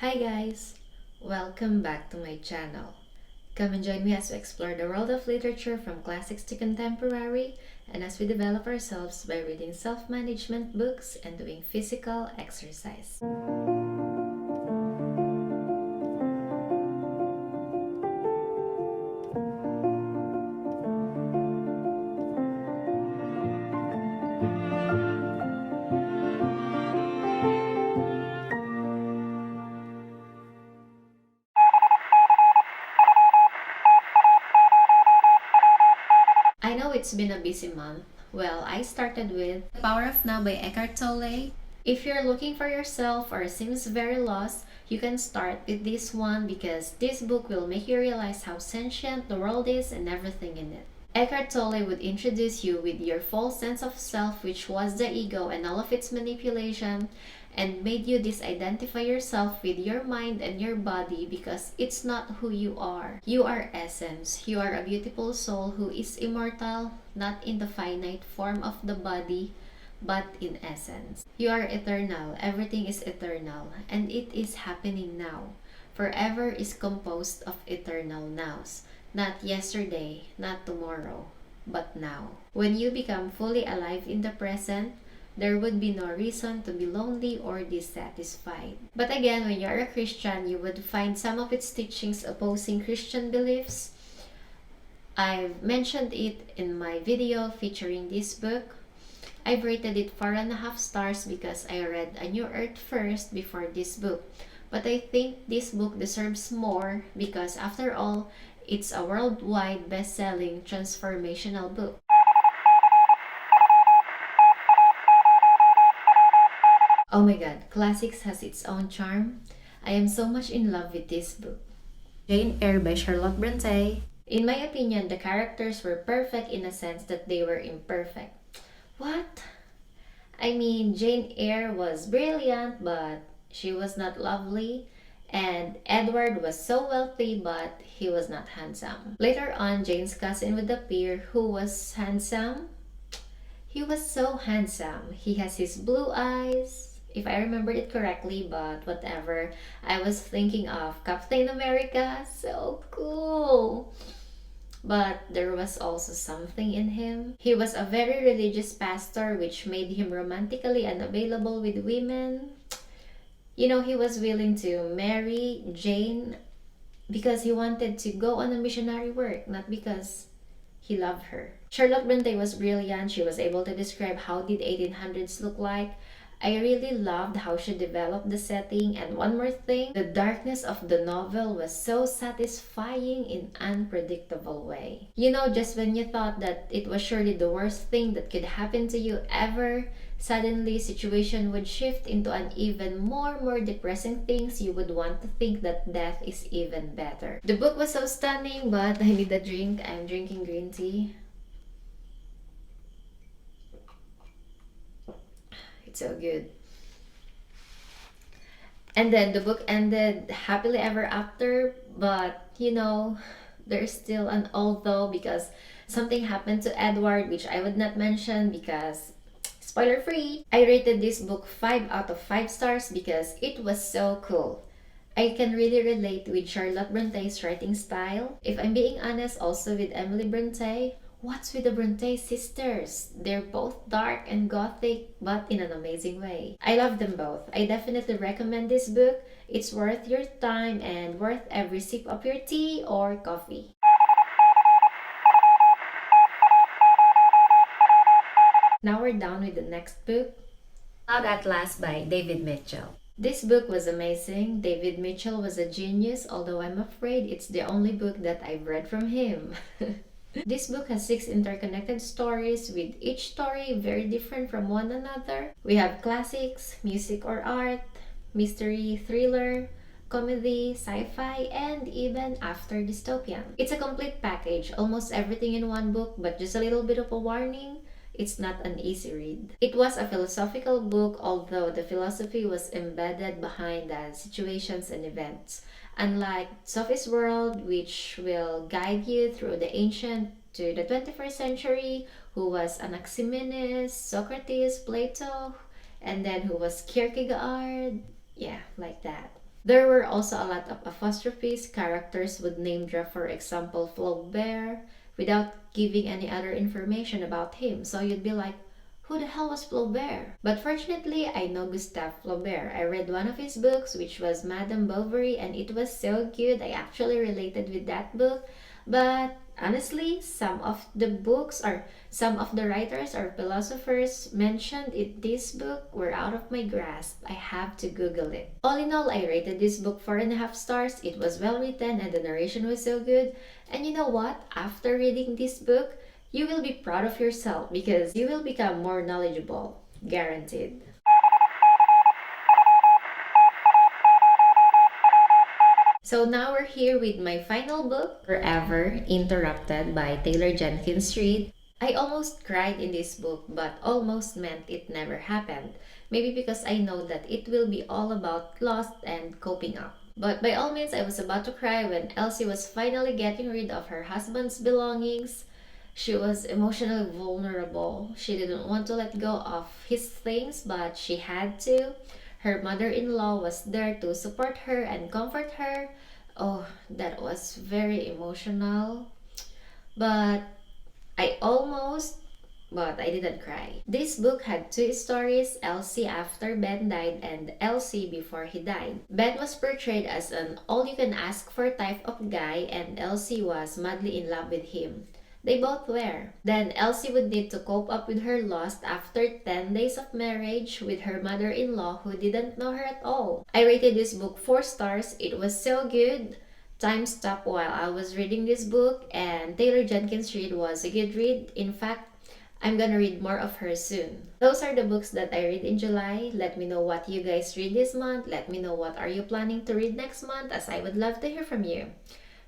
Hi guys! Welcome back to my channel. Come and join me as we explore the world of literature from classics to contemporary and as we develop ourselves by reading self-management books and doing physical exercise. I know it's been a busy month. Well, I started with The Power of Now by Eckhart Tolle. If you're looking for yourself or seems very lost, you can start with this one because this book will make you realize how sentient the world is and everything in it. Eckhart Tolle would introduce you with your false sense of self, which was the ego and all of its manipulation, and made you disidentify yourself with your mind and your body because it's not who you are. You are essence. You are a beautiful soul who is immortal, not in the finite form of the body, but in essence. You are eternal. Everything is eternal, and it is happening now. Forever is composed of eternal nows. Not yesterday, not tomorrow, but now. When you become fully alive in the present, there would be no reason to be lonely or dissatisfied. But again, when you are a Christian, you would find some of its teachings opposing Christian beliefs. I've mentioned it in my video featuring this book. I've rated it 4.5 stars because I read A New Earth first before this book. But I think this book deserves more because after all, it's a worldwide best-selling transformational book. Oh my god, classics has its own charm. I am so much in love with this book. Jane Eyre by Charlotte Bronte. In my opinion, the characters were perfect in a sense that they were imperfect. What? I mean, Jane Eyre was brilliant, but she was not lovely. And Edward was so wealthy, but he was not handsome. Later on, Jane's cousin would appear who was handsome. He was so handsome. He has his blue eyes, if I remembered it correctly, but whatever. I was thinking of Captain America. So cool. But there was also something in him. He was a very religious pastor, which made him romantically unavailable with women. You know, he was willing to marry Jane because he wanted to go on a missionary work, not because he loved her. Charlotte Bronte was brilliant. She was able to describe how did 1800s look like. I really loved how she developed the setting, and one more thing, the darkness of the novel was so satisfying in unpredictable way. You know, just when you thought that it was surely the worst thing that could happen to you ever, suddenly situation would shift into an even more depressing things. You would want to think that death is even better. The book was so stunning, but I need a drink. I'm drinking green tea. It's so good. And then the book ended happily ever after, but you know, there's still an although because something happened to Edward, which I would not mention because spoiler free. I rated this book 5 out of 5 stars because it was so cool. I can really relate with Charlotte Bronte's writing style. If I'm being honest, also with Emily Bronte. What's with the Bronte sisters? They're both dark and gothic, but in an amazing way. I love them both. I definitely recommend this book. It's worth your time and worth every sip of your tea or coffee. Now we're down with the next book, Cloud Atlas by David Mitchell. This book was amazing. David Mitchell was a genius, although I'm afraid it's the only book that I've read from him. This book has 6 interconnected stories, with each story very different from one another. We have classics, music or art, mystery, thriller, comedy, sci-fi, and even after dystopian. It's a complete package, almost everything in one book, but just a little bit of a warning. It's not an easy read. It was a philosophical book, although the philosophy was embedded behind the situations and events. Unlike Sophie's World, which will guide you through the ancient to the 21st century, who was Anaximenes, Socrates, Plato, and then who was Kierkegaard. Yeah, like that. There were also a lot of apostrophes. Characters would name drop, for example, Flaubert, without giving any other information about him. So you'd be like, who the hell was Flaubert? But fortunately, I know Gustave Flaubert. I read one of his books, which was Madame Bovary, and it was so good. I actually related with that book. But honestly, some of the writers or philosophers mentioned in this book were out of my grasp. I have to Google it. All in all, I rated this book 4.5 stars. It was well written and the narration was so good. And you know what? After reading this book, you will be proud of yourself because you will become more knowledgeable. Guaranteed. So now we're here with my final book, Forever Interrupted by Taylor Jenkins Reid. I almost cried in this book, but almost meant it never happened. Maybe because I know that it will be all about loss and coping up. But by all means, I was about to cry when Elsie was finally getting rid of her husband's belongings. She was emotionally vulnerable. She didn't want to let go of his things, but she had to. Her mother-in-law was there to support her and comfort her. Oh, that was very emotional. But I almost, but I didn't cry. This book had two stories, Elsie after Ben died and Elsie before he died. Ben was portrayed as an all-you-can-ask-for type of guy and Elsie was madly in love with him. They both were. Then Elsie would need to cope up with her loss after 10 days of marriage with her mother-in-law who didn't know her at all. I rated this book 4 stars. It was so good. Time stopped while I was reading this book and Taylor Jenkins Reid was a good read. In fact, I'm gonna read more of her soon. Those are the books that I read in July. Let me know what you guys read this month. Let me know what are you planning to read next month as I would love to hear from you.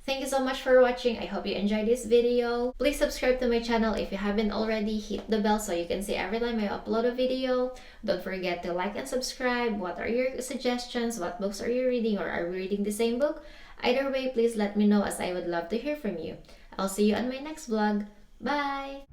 Thank you so much for watching. I hope you enjoyed this video. Please subscribe to my channel if you haven't already. Hit the bell so you can see every time I upload a video. Don't forget to like and subscribe. What are your suggestions? What books are you reading or are we reading the same book? Either way, please let me know as I would love to hear from you. I'll see you on my next vlog. Bye!